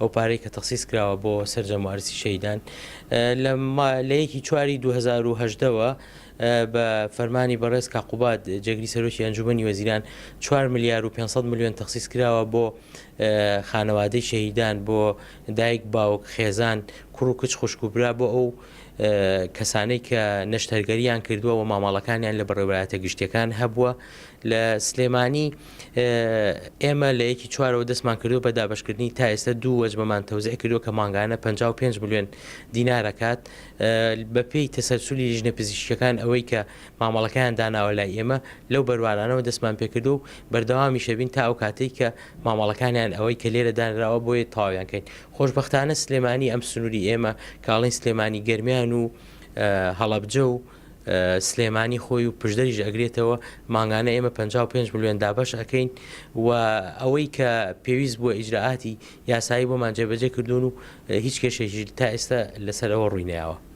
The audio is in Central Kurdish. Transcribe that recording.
ئەو پارەی کە تەخسیس کراوە بۆ سەرجەم وارسی شەیدان لە 1 چواری 2010ەوە بە فەرمانی بەڕێز کاقوباد جێگری سەرۆکی ئەنجومەنی وەزیران 4 ملیار و 500 میلیۆن تەخسیس کراوە بۆ خانەوادەی شەهیدان بۆ دایک باوک خێزان کوڕ و کچ خوشکوبرا بۆ ئەو کەسانەی کە نەشتەرگەریان کردووە و مامەڵەکانیان لە بەڕێوەبەرایەتە گشتیەکان هەبووە لە سلێمانی ئێمە لە 1 چوارەوە دەستمان کردو بە دابشکردنی تا ئێستا 2 وەجبەمان تەوزیع کردو کە ماگانە 55 میلیۆن دینارەکات بە پێی تەسەلسولی لیژنە پزیشکیەکان ئەوەی کە مامەڵەکەیان داناوە لای ئێمە لەو بەروارانەوە دەستمان پێکردو و بەردەوامی شەبین تا ئەو کاتێک کە مامەڵەکانیان ئەوەی کە لێرە دانراوە بۆیە تەواویان کەین. خۆشبەختانە سلێمانی ئەم سنووری ئێمە کاڵین سلێمانی گەرمیان و هەڵەبجە و سلێمانی خۆی و پشدەریش ئەگرێتەوە ماگانە ئێمە 55 میلیۆن دابش ئەەکەین و ئەوەی کە پێویست بووە ئیجراعاتی یاسایی بۆمان جێبەجێ کردوون و هیچ کێشێکی تا ئێستا لەسەر ئەوە ڕووی نەیاوە.